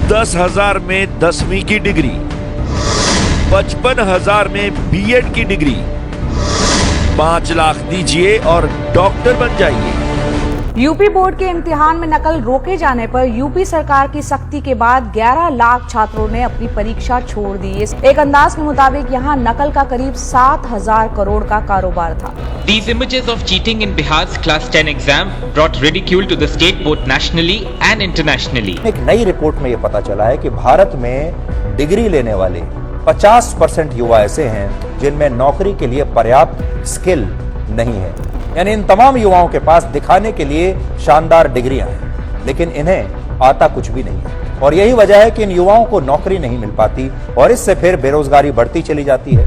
10,000 में 10वीं की डिग्री, 55,000 में बीएड की डिग्री, 5 लाख दीजिए और डॉक्टर बन जाइए। यूपी बोर्ड के इम्तिहान में नकल रोके जाने पर यूपी सरकार की सख्ती के बाद 11 लाख छात्रों ने अपनी परीक्षा छोड़ दी। एक अंदाज के मुताबिक यहां नकल का करीब 7,000 करोड़ का कारोबार था। These images of cheating in Bihar's Class 10 exam brought ridicule to the state both nationally and internationally. एक नई रिपोर्ट में ये पता चला है कि भारत में डिग्री लेने वाले 50% युवा ऐसे हैं जिनमें नौकरी के लिए पर्याप्त स्किल नहीं है। यानी इन तमाम युवाओं के पास दिखाने के लिए शानदार डिग्रियां हैं, लेकिन इन्हें आता कुछ भी नहीं है। और यही वजह है कि इन युवाओं को नौकरी नहीं मिल पाती और इससे फिर बेरोजगारी बढ़ती चली जाती है।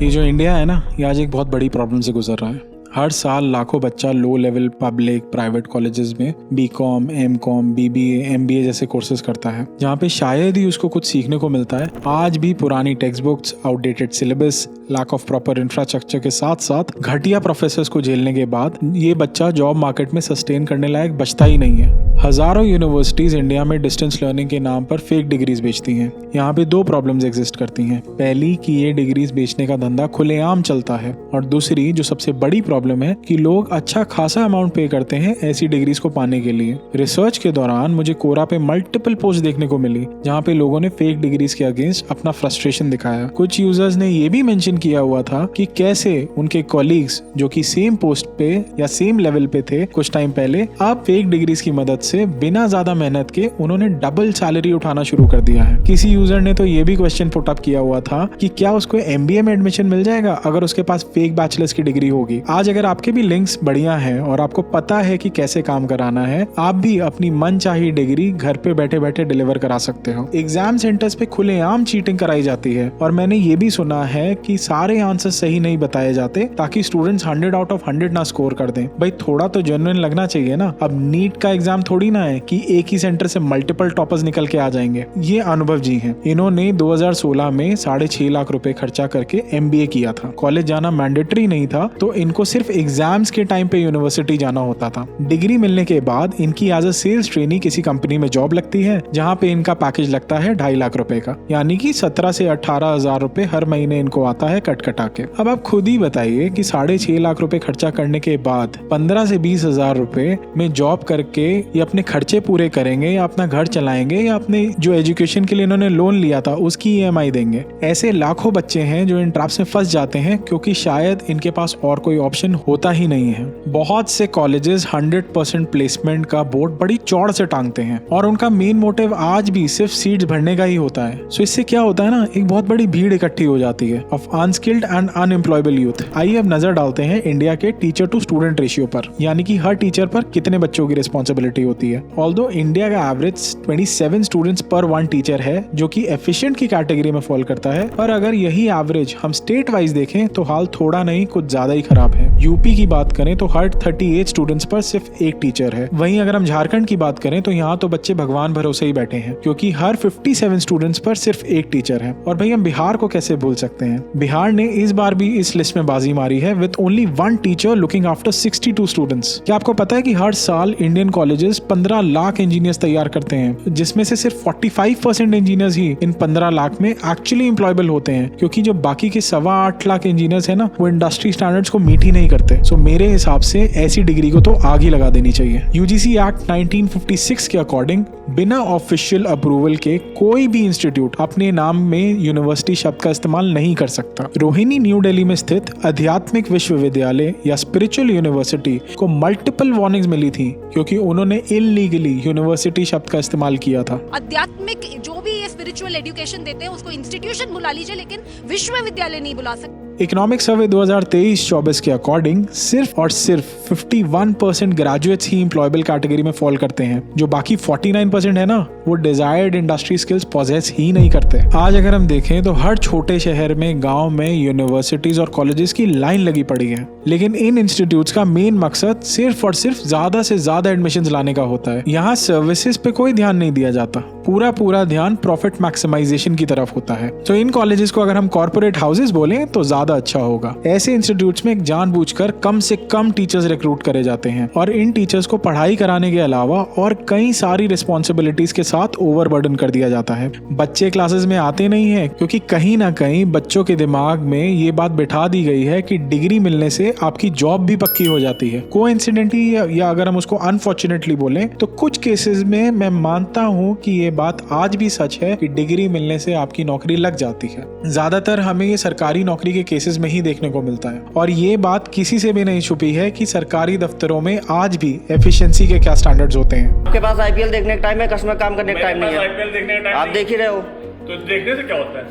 ये जो इंडिया है ना, ये आज एक बहुत बड़ी प्रॉब्लम से गुजर रहा है। हर साल लाखों बच्चा low level public private colleges में बीकॉम, एमकॉम, बीबीए, एमबीए जैसे कोर्सेज करता है, जहाँ पे शायद ही उसको कुछ सीखने को मिलता है। आज भी पुरानी text books, outdated syllabus, lack of proper infrastructure के साथ साथ घटिया प्रोफेसर्स को झेलने के बाद ये बच्चा जॉब मार्केट में सस्टेन करने लायक बचता ही नहीं है। हजारों यूनिवर्सिटीज इंडिया में डिस्टेंस लर्निंग के नाम पर फेक डिग्रीज बेचती हैं। यहाँ पे 2 प्रॉब्लम्स एग्जिस्ट करती हैं। पहली कि ये डिग्रीज बेचने का धंधा खुलेआम चलता है, और दूसरी जो सबसे बड़ी प्रॉब्लम है कि लोग अच्छा खासा अमाउंट पे करते हैं ऐसी डिग्रीज को पाने के लिए। रिसर्च के दौरान मुझे कोरा पे मल्टीपल पोस्ट देखने को मिली जहाँ पे लोगों ने फेक डिग्रीज के अगेंस्ट अपना फ्रस्ट्रेशन दिखाया। कुछ यूजर्स ने ये भी मेंशन किया हुआ था कि कैसे उनके कॉलीग्स जो कि सेम पोस्ट पे या सेम लेवल पे थे कुछ टाइम पहले, अब फेक डिग्रीज की मदद से बिना ज्यादा मेहनत के उन्होंने डबल सैलरी उठाना शुरू कर दिया है। किसी यूजर ने तो ये भी क्वेश्चन पुट अप किया हुआ था कि क्या उसको एमबीए में एडमिशन मिल जाएगा अगर उसके पास फेक बैचलर्स की डिग्री होगी। आज अगर आपके भी लिंक्स बढ़िया हैं और आपको पता है कि कैसे काम कराना है, आप भी अपनी मनचाही डिग्री घर पे बैठे बैठे डिलीवर करा सकते हो। एग्जाम सेंटर्स पे खुलेआम चीटिंग कराई जाती है, और मैंने ये भी सुना है कि सारे आंसर सही नहीं बताए जाते ताकि स्टूडेंट्स 100 आउट ऑफ 100 ना स्कोर कर दें। भाई थोड़ा तो जेन्युइन लगना चाहिए ना। अब नीट का एग्जाम थोड़ी ना है कि एक ही सेंटर से मल्टीपल टॉपर्स निकल के आ जाएंगे। ये अनुभव जी हैं। इन्होंने 2016 में 6.5 लाख रुपए खर्चा करके एमबीए किया था। कॉलेज जाना मैंडेटरी नहीं था, तो इनको सिर्फ एग्जाम्स के टाइम पे यूनिवर्सिटी जाना होता था। डिग्री मिलने के बाद इनकी एज अ सेल्स ट्रेनी किसी कंपनी में जॉब लगती है, जहाँ पे इनका पैकेज लगता है 2.5 लाख रुपए का, यानी कि 17 से 18 हजार रुपए हर महीने इनको आता है कट कटा के। अब आप खुद ही बताइए कि 6.5 लाख रुपए खर्चा करने के बाद 15 से 20 हजार रुपए में जॉब करके ये अपने खर्चे पूरे करेंगे या अपना घर चलाएंगे या अपने जो एजुकेशन के लिए इन्होंने लोन लिया था उसकी ईएमआई देंगे। ऐसे लाखों बच्चे हैं जो इन ट्रैप्स में फंस जाते हैं क्योंकि शायद इनके पास और कोई ऑप्शन होता ही नहीं है। बहुत से कॉलेजेस 100% प्लेसमेंट का बोर्ड बड़ी चौड़ से टांगते हैं और उनका मेन मोटिव आज भी सिर्फ सीट्स भरने का ही होता है। सो इससे क्या होता है ना, एक बहुत बड़ी भीड़ इकट्ठी हो जाती है of unskilled and unemployable youth. आइए अब नजर डालते हैं इंडिया के टीचर टू स्टूडेंट रेशियो पर, यानी कि हर टीचर पर कितने बच्चों की रिस्पॉन्सिबिलिटी होती है। ऑल्दो इंडिया का एवरेज 27 स्टूडेंट्स पर 1 टीचर है, जो कि एफिशिएंट की कैटेगरी में फॉल करता है, पर अगर यही एवरेज हम स्टेट वाइज देखें तो हाल थोड़ा नहीं कुछ ज्यादा ही खराब है। यूपी की बात करें तो हर 38 स्टूडेंट्स पर सिर्फ 1 टीचर है। वहीं अगर हम झारखंड की बात करें तो यहाँ तो बच्चे भगवान भरोसे ही बैठे हैं, क्योंकि हर 57 स्टूडेंट्स पर सिर्फ 1 टीचर है। और भाई हम बिहार को कैसे भूल सकते हैं। बिहार ने इस बार भी इस लिस्ट में बाजी मारी है with only 1 teacher looking after 62 students. क्या आपको पता है कि हर साल इंडियन कॉलेजेस 15 लाख इंजीनियर्स तैयार करते हैं, जिसमें से सिर्फ 45% इंजीनियर्स ही इन 15 लाख में एक्चुअली एम्प्लॉयबल होते हैं, क्योंकि जो बाकी के 8.25 लाख इंजीनियर्स है ना, वो इंडस्ट्री स्टैंडर्ड्स को मीट ही नहीं करते। सो मेरे हिसाब से ऐसी डिग्री को तो आग ही लगा देनी चाहिए। यूजीसी एक्ट 1956 के अकॉर्डिंग बिना ऑफिशियल अप्रूवल के कोई भी इंस्टीट्यूट अपने नाम में यूनिवर्सिटी शब्द का इस्तेमाल नहीं कर सकता। रोहिणी न्यू दिल्ली में स्थित आध्यात्मिक विश्वविद्यालय या स्पिरिचुअल यूनिवर्सिटी को मल्टीपल वार्निंग्स मिली थी क्योंकि उन्होंने इलीगली यूनिवर्सिटी शब्द का इस्तेमाल किया था। आध्यात्मिक जो भी ये स्पिरिचुअल एजुकेशन देते हैं उसको इंस्टीट्यूशन बुला लीजिए, लेकिन विश्वविद्यालय नहीं बुला सकते। इकोनॉमिक सर्वे 2023-24 के अकॉर्डिंग सिर्फ और सिर्फ 51% ग्रेजुएट्स ही एम्प्लॉयबल कैटेगरी में फॉल करते हैं। जो बाकी 49% है ना, वो डिजायर्ड इंडस्ट्री स्किल्स पॉजेस ही नहीं करते। आज अगर हम देखें तो हर छोटे शहर में, गांव में यूनिवर्सिटीज और कॉलेजेस की लाइन लगी पड़ी है, लेकिन इन इंस्टीट्यूट्स का मेन मकसद सिर्फ और सिर्फ ज्यादा से ज्यादा एडमिशंस लाने का होता है। यहाँ सर्विसेज पे कोई ध्यान नहीं दिया जाता, पूरा ध्यान प्रॉफिट मैक्सिमाइजेशन की तरफ होता है। तो इन कॉलेजेस को अगर हम कॉर्पोरेट हाउसेज बोलें तो ज्यादा अच्छा होगा। ऐसे इंस्टीट्यूट्स में जानबूझकर कम से कम टीचर्स रिक्रूट करे जाते हैं और इन टीचर्स को पढ़ाई कराने के अलावा और कई सारी रिस्पॉन्सिबिलिटीज के साथ ओवरबर्डन कर दिया जाता है। बच्चे क्लासेस में आते नहीं है क्योंकि कहीं ना कहीं बच्चों के दिमाग में ये बात बिठा दी गई है कि डिग्री मिलने से आपकी जॉब भी पक्की हो जाती है। कोइंसिडेंटली या अगर हम उसको अनफॉर्चुनेटली बोलें तो कुछ केसेस में मैं मानता हूँ कि ये बात आज भी सच है कि डिग्री मिलने से आपकी नौकरी लग जाती है। ज्यादातर हमें ये सरकारी नौकरी के केसेस में ही देखने को मिलता है और ये बात किसी से भी नहीं छुपी है कि सरकारी दफ्तरों में आज भी एफिशिएंसी के क्या स्टैंडर्ड्स होते हैं। आपके पास आईपीएल देखने का टाइम है, कस्टमर काम करने का टाइम नहीं है। आईपीएल देखने का टाइम आप देख ही रहे हो। तो देखने से क्या होता है?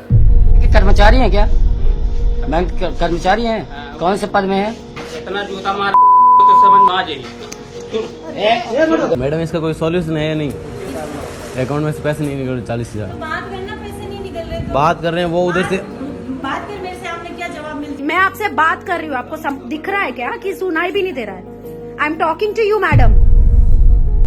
कर्मचारी हैं क्या? बैंक कर्मचारी हैं? कौन से पद में है? इतना जूता मार तो समझ में आ जाएगी। मैडम इसका कोई सॉल्यूशन है नहीं, अकाउंट में से पैसे नहीं निकल रहे 40,000। बात करना, पैसे नहीं निकल रहे। बात कर रहे हैं वो उधर से। बात कर मेरे से, आपने क्या जवाब मिल? मैं आपसे बात कर रही हूँ, आपको दिख रहा है क्या कि सुनाई भी नहीं दे रहा है? I am talking to you madam.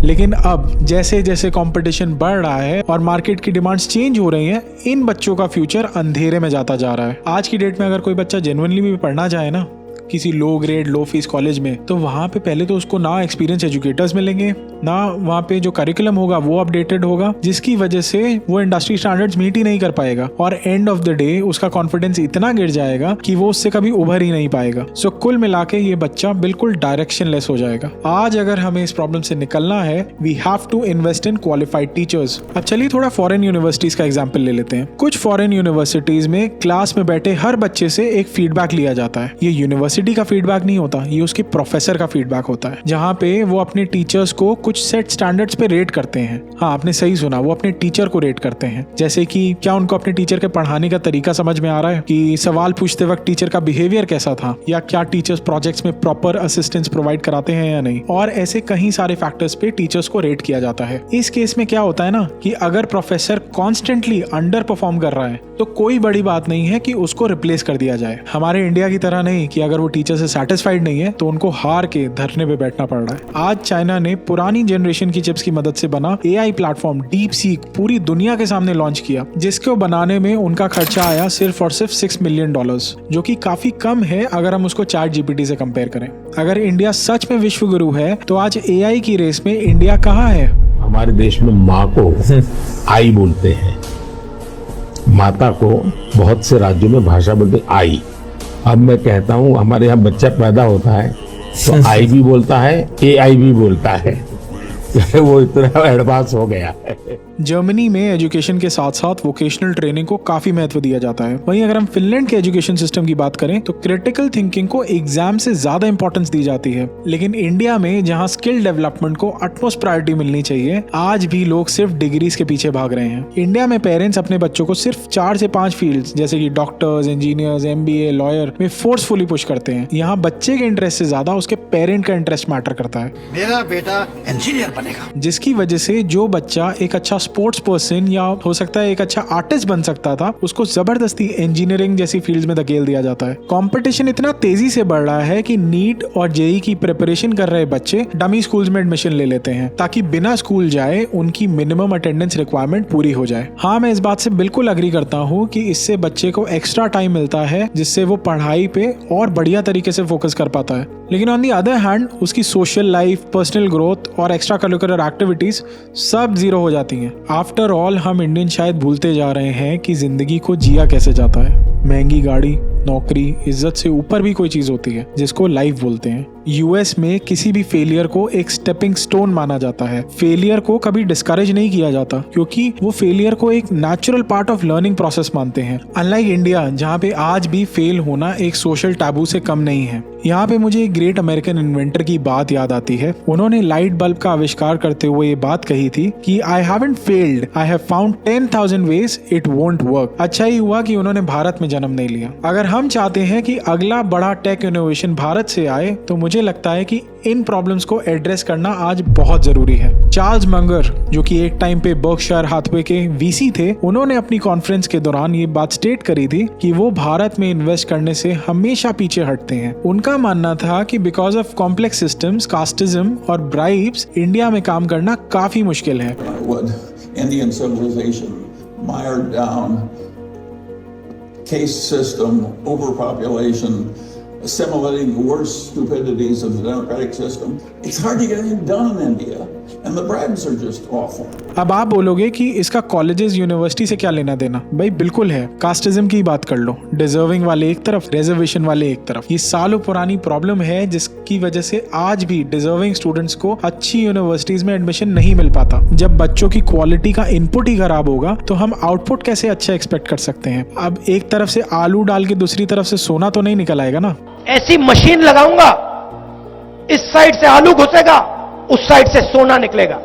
लेकिन अब जैसे जैसे कंपटीशन बढ़ रहा है और मार्केट की डिमांड्स चेंज हो रही हैं, इन बच्चों का फ्यूचर अंधेरे में जाता जा रहा है। आज की डेट में अगर कोई बच्चा जेन्युइनली भी पढ़ना चाहे ना किसी लो ग्रेड लो फीस कॉलेज में, तो वहाँ पे पहले तो उसको ना एक्सपीरियंस एजुकेटर्स मिलेंगे, ना वहाँ पे जो करिकुलम होगा वो अपडेटेड होगा, जिसकी वजह से वो इंडस्ट्री स्टैंडर्ड्स मीट ही नहीं कर पाएगा और एंड ऑफ द डे उसका कॉन्फिडेंस इतना गिर जाएगा कि वो उससे कभी उभर ही नहीं पाएगा। सो कुल मिला के ये बच्चा बिल्कुल डायरेक्शन लेस हो जाएगा। आज अगर हमें इस प्रॉब्लम से निकलना है, we have to invest in qualified teachers. अब चलिए थोड़ा फॉरेन यूनिवर्सिटीज का एग्जाम्पल ले लेते हैं। कुछ फॉरेन यूनिवर्सिटीज में क्लास में बैठे हर बच्चे से एक फीडबैक लिया जाता है। ये यूनिवर्सिटी का फीडबैक नहीं होता, ये उसके प्रोफेसर का फीडबैक होता है, जहाँ पे वो अपने टीचर्स को कुछ सेट स्टैंडर्ड्स पे रेट करते हैं। हाँ, आपने सही सुना, वो अपने टीचर को रेट करते हैं। जैसे कि क्या उनको अपने टीचर के पढ़ाने का तरीका समझ में आ रहा है, कि सवाल पूछते वक्त टीचर का बिहेवियर कैसा था, या क्या टीचर्स प्रोजेक्ट्स में प्रॉपर असिस्टेंस प्रोवाइड कराते हैं या नहीं। और ऐसे कई सारे फैक्टर्स पे टीचर्स को रेट किया जाता है। इस केस में क्या होता है ना कि अगर प्रोफेसर कॉन्स्टेंटली अंडर परफॉर्म कर रहा है तो कोई बड़ी बात नहीं है कि उसको रिप्लेस कर दिया जाए। हमारे इंडिया की तरह नहीं कि अगर वो टीचर से सेटिस्फाइड नहीं है तो उनको हार के धरने पे बैठना पड़ रहा है। आज चाइना ने पुरानी जनरेशन की चिप्स की मदद से बना एआई प्लेटफॉर्म डीप सीक पूरी दुनिया के सामने लॉन्च किया, जिसको बनाने में उनका खर्चा आया सिर्फ और सिर्फ $6 मिलियन, जो कि काफी कम है अगर हम उसको चैट जीपीटी से कंपेयर करें। अगर इंडिया सच में विश्व गुरु है तो आज एआई की रेस में इंडिया कहाँ है? हमारे देश में माँ को आई बोलते हैं, माता को बहुत से राज्यों में भाषा बोलते आई। अब मैं कहता हूँ हमारे यहाँ बच्चा पैदा होता है तो आई भी बोलता है, एआई भी बोलता है। वो इतना एडवांस हो गया है। जर्मनी में एजुकेशन के साथ साथ वोकेशनल ट्रेनिंग को काफी महत्व दिया जाता है। वहीं अगर हम फिनलैंड के एजुकेशन सिस्टम की बात करें तो क्रिटिकल थिंकिंग को एग्जाम से ज्यादा इंपॉर्टेंस दी जाती है। लेकिन इंडिया में जहां स्किल डेवलपमेंट को अटमोस्ट प्रायोरिटी मिलनी चाहिए, आज भी लोग सिर्फ डिग्रीज के पीछे भाग रहे हैं। इंडिया में पेरेंट्स अपने बच्चों को सिर्फ 4 से 5 फील्ड्स जैसे कि डॉक्टर्स, इंजीनियर्स, MBA, लॉयर में फोर्सफुली पुश करते हैं। यहाँ बच्चे के इंटरेस्ट से ज्यादा उसके पेरेंट का इंटरेस्ट मैटर करता है। मेरा बेटा इंजीनियर बनेगा, जिसकी वजह से जो बच्चा एक अच्छा स्पोर्ट्स पर्सन या हो सकता है एक अच्छा आर्टिस्ट बन सकता था, उसको जबरदस्ती इंजीनियरिंग जैसी फील्ड्स में धकेल दिया जाता है। कंपटीशन इतना तेजी से बढ़ रहा है कि नीट और जेई की प्रिपरेशन कर रहे बच्चे डमी स्कूल्स में एडमिशन ले लेते हैं ताकि बिना स्कूल जाए उनकी मिनिमम अटेंडेंस रिक्वायरमेंट पूरी हो जाए। हाँ, मैं इस बात से बिल्कुल अग्री करता हूँ कि इससे बच्चे को एक्स्ट्रा टाइम मिलता है जिससे वो पढ़ाई पे और बढ़िया तरीके से फोकस कर पाता है। लेकिन ऑन दी अदर हैंड उसकी सोशल लाइफ, पर्सनल ग्रोथ और एक्स्ट्रा करिकुलर एक्टिविटीज सब जीरो हो जाती हैं। आफ्टर ऑल हम इंडियन शायद भूलते जा रहे हैं कि जिंदगी को जिया कैसे जाता है। महंगी गाड़ी, नौकरी, इज्जत से ऊपर भी कोई चीज होती है जिसको लाइफ बोलते हैं। यूएस में किसी भी फेलियर को एक स्टेपिंग स्टोन माना जाता है। फेलियर को कभी डिस्करेज नहीं किया जाता क्योंकि वो फेलियर को एक natural part of learning process मानते हैं। अनलाइक इंडिया जहाँ पे आज भी फेल होना एक सोशल टैबू से कम नहीं है। यहाँ पे मुझे एक ग्रेट अमेरिकन इन्वेंटर की बात याद आती है। उन्होंने लाइट बल्ब का आविष्कार करते हुए ये बात कही थी कि I haven't failed, I have found 10,000 ways it won't work. अच्छा ही हुआ कि उन्होंने भारत में जन्म नहीं लिया। अगर हम चाहते हैं कि अगला बड़ा टेक इनोवेशन भारत से आए, तो मुझे लगता है कि इन प्रॉब्लम्स को एड्रेस करना आज बहुत जरूरी है। चार्ल्स मंगर, जो कि एक टाइम पे बर्कशायर हाथवे के वीसी थे, उन्होंने अपनी कॉन्फ्रेंस के दौरान ये बात स्टेट करी थी कि वो भारत में इन्वेस्ट करने से हमेशा पीछे हटते हैं। उनका मानना था कि because of complex systems, casteism और ब्राइब्स, इंडिया में काम करना काफी मुश्किल है। Indian civilization mired down, caste system, overpopulation, assimilating the worst stupidities of the democratic system. It's hard to get anything done in India, and the bribes are just awful. अब आप बोलोगे कि इसका कॉलेजेस यूनिवर्सिटी से क्या लेना देना? भाई बिल्कुल है। कास्टिज्म की बात कर लो, डिजर्विंग वाले एक तरफ, रिजर्वेशन वाले एक तरफ। ये सालों पुरानी प्रॉब्लम है जिसकी वजह से आज भी डिजर्विंग स्टूडेंट्स को अच्छी यूनिवर्सिटीज में एडमिशन नहीं मिल पाता। जब बच्चों की क्वालिटी का इनपुट ही खराब होगा तो हम आउटपुट कैसे अच्छा एक्सपेक्ट कर सकते हैं? अब एक तरफ से आलू डाल के दूसरी तरफ से सोना तो नहीं निकल आएगा ना। ऐसी मशीन लगाऊंगा, इस साइड से आलू घुसेगा, उस साइड से सोना निकलेगा।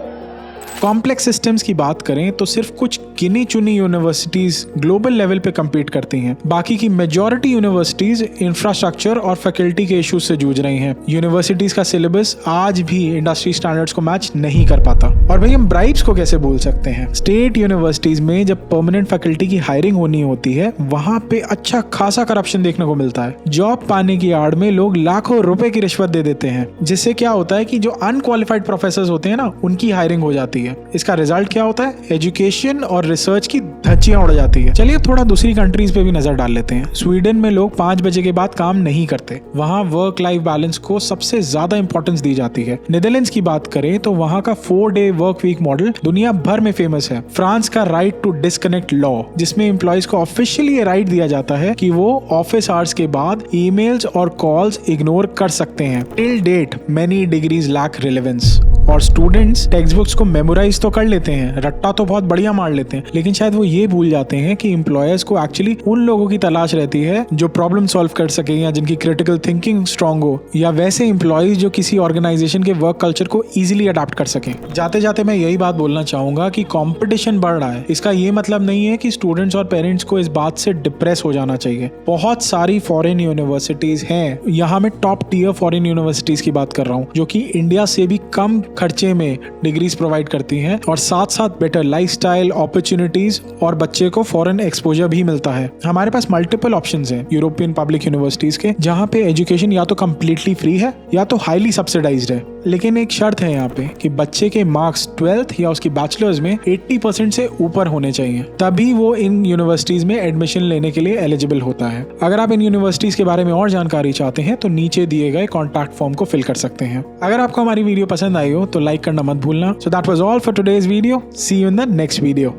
कॉम्प्लेक्स सिस्टम्स की बात करें तो सिर्फ कुछ गिनी चुनी यूनिवर्सिटीज ग्लोबल लेवल पे compete करती हैं। बाकी की मेजॉरिटी यूनिवर्सिटीज इंफ्रास्ट्रक्चर और फैकल्टी के इश्यूज से जूझ रही हैं। यूनिवर्सिटीज का सिलेबस आज भी इंडस्ट्री स्टैंडर्ड्स को मैच नहीं कर पाता। और भाई हम ब्राइब्स को कैसे भूल सकते हैं? स्टेट यूनिवर्सिटीज में जब परमानेंट फैकल्टी की हायरिंग होनी होती है, वहां पे अच्छा खासा करप्शन देखने को मिलता है। जॉब पाने की आड़ में लोग लाखों रुपए की रिश्वत दे देते हैं, जिससे क्या होता है कि जो अनक्वालिफाइड प्रोफेसर होते हैं ना, उनकी हायरिंग हो जाती है। इसका रिजल्ट क्या होता है? एजुकेशन और रिसर्च की धज्जियां उड़ जाती है। चलिए थोड़ा दूसरी कंट्रीज पे भी नजर डाल लेते हैं। स्वीडन में लोग 5 बजे के बाद काम नहीं करते। वहाँ वर्क लाइफ बैलेंस को सबसे ज्यादा इंपॉर्टेंस दी जाती है। नीदरलैंड्स की बात करें तो वहाँ का 4 डे वर्क वीक मॉडल दुनिया भर में फेमस है। फ्रांस का राइट टू डिस्कनेक्ट लॉ, जिसमें एम्प्लॉयज को ऑफिशियली राइट दिया जाता है कि वो ऑफिस आवर्स के बाद ईमेल्स और कॉल्स इग्नोर कर सकते हैं। Till date many degrees lack relevance. और स्टूडेंट्स टेक्स्ट बुक्स को मेमोराइज तो कर लेते हैं, रट्टा तो बहुत बढ़िया मार लेते हैं, लेकिन शायद वो ये भूल जाते हैं कि एम्प्लॉयर्स को एक्चुअली उन लोगों की तलाश रहती है जो प्रॉब्लम सॉल्व कर सके, या जिनकी क्रिटिकल थिंकिंग स्ट्रांग हो, या वैसे एम्प्लॉयज जो किसी ऑर्गेनाइजेशन के वर्क कल्चर को इजीली अडॉप्ट कर सकें। जाते जाते मैं यही बात बोलना चाहूंगा कि कंपटीशन बढ़ रहा है। इसका ये मतलब नहीं है कि स्टूडेंट्स और पेरेंट्स को इस बात से डिप्रेस हो जाना चाहिए। बहुत सारी फॉरेन यूनिवर्सिटीज हैं, यहाँ मैं टॉप टीयर फॉरेन यूनिवर्सिटीज की बात कर रहा हूँ, जो कि इंडिया से भी कम खर्चे में डिग्रीज प्रोवाइड करती हैं और साथ साथ बेटर लाइफस्टाइल, अपॉर्चुनिटीज और बच्चे को फॉरेन एक्सपोजर भी मिलता है। हमारे पास मल्टीपल ऑप्शंस हैं यूरोपियन पब्लिक यूनिवर्सिटीज के, जहाँ पे एजुकेशन या तो कम्प्लीटली फ्री है या तो हाईली सब्सिडाइज्ड है। लेकिन एक शर्त है यहाँ पे कि बच्चे के मार्क्स 12th या उसकी बैचलर्स में 80% से ऊपर होने चाहिए, तभी वो इन यूनिवर्सिटीज में एडमिशन लेने के लिए एलिजिबल होता है। अगर आप इन यूनिवर्सिटीज के बारे में और जानकारी चाहते हैं तो नीचे दिए गए कॉन्टैक्ट फॉर्म को फिल कर सकते हैं। अगर आपको हमारी वीडियो पसंद आई हो तो लाइक करना मत भूलना। So that was all for today's video. See you in the next video.